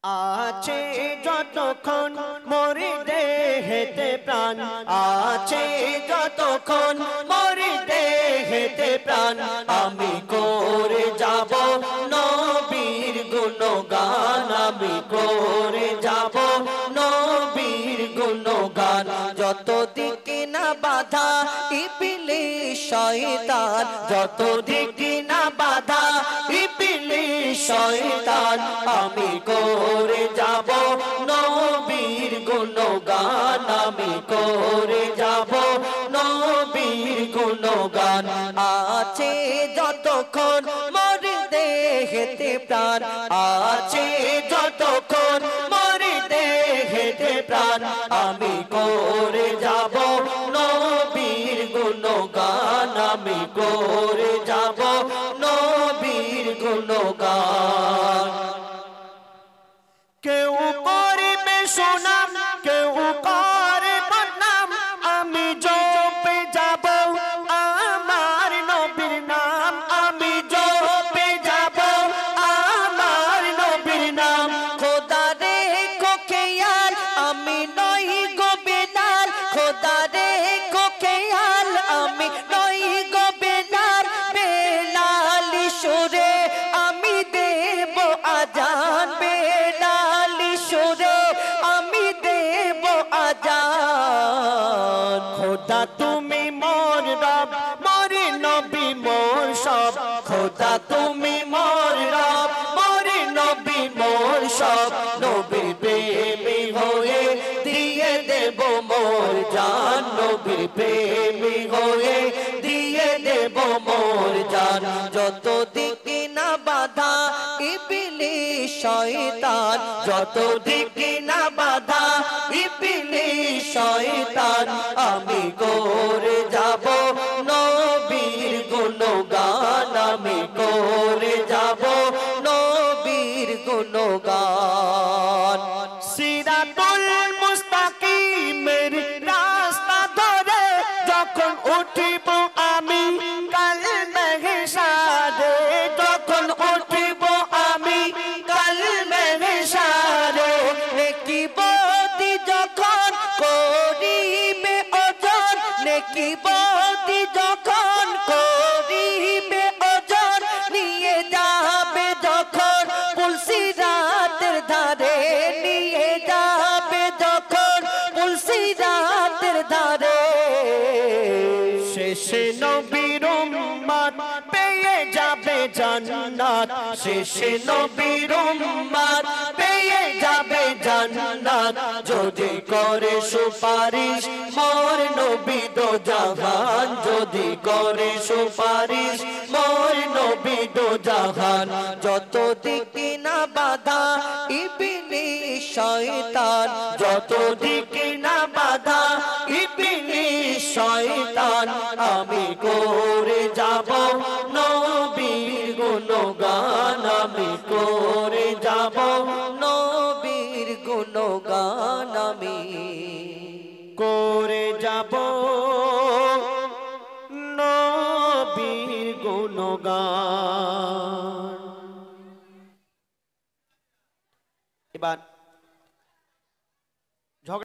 আছে যতক্ষণ মরি দেহেতে প্রাণ, আছে যতক্ষণ মরি দেহেতে প্রাণ, আমি করে যাব নবীর গুণগান, আমি করে যাব নবীর গুণগান। যত দিকে না বাধা ইবলিস শয়তান, যত দিকে না বাধা ইবলিস শয়তান, আমি করে যাব নবীর গুণগান, আমি করে যাব নবীর গুণগান। আছে যতক্ষণ মোর দেহেতে প্রাণ, আছে যতক্ষণ মোর দেহেতে প্রাণ, আমি করে যাব নবীর গুণগান, আমি করে যাব নবীর গুণগান। কেউ করবে সুনাম, কেউ করে বদনাম, আমি জপে যাব আমার নবীর নাম, আমি জপে যাব আমার নবীর নাম। খোদা রে কোকেয়াল আমি নই গো বেলাল, খোদা রে কোকেয়াল আমি নই গো বেলাল, বেলাল সুরে আমি দেব আজান, বেলাল সুরে আমি দেব আজান। খোদা তুমি মোর রব, মোর নবী মোর সব, খোদা তুমি মোর রব, মোর নবী মোর সব, নবীর প্রেমী হয়ে দিয়ে দেব মোর জান, নবীর প্রেমী হয়ে দিয়ে দেব মোর জান। যত দিকে না বাধা ইবলিস শয়তান, যত দিকে না বাধা ইবলিস শয়তান, আমি করে যাব নবীর গুণগান, আমি করে যাব নবীর গুণগান। সিরাতুল মুস্তাকিমের রাস্তা ধরে যখন উঠিব আমি কাল মেহশারে, যখন উঠিব আমি কাল মেহশারে, নেকি বদি যখন করিবে ওজন, নেকি বদি যখন করিবে ওজন, নিয়ে যাবে যখন পুলসিরাতের ধারে, নিয়ে যাবে যখন পুলসিরাতের ধারে। শেষে নবীর উম্মত পেয়ে যাবে জান্নাত, শেষে নবীর উম্মত পেয়ে যাবে জান্নাত, যদি করে সুপারিশ মোর নবী দো জাহান, যদি করে সুপারিশ মোর নবী দো জাহান। যত দিকে না বাধা ইবলিস শয়তান, যত দিকে না বাধা ইবলিস শয়তান, আমি করে যাব নবীর গুণগান, আমি করে যাব নবীর গুণগান, আমি করে যাব নবীর গুণগান। এবার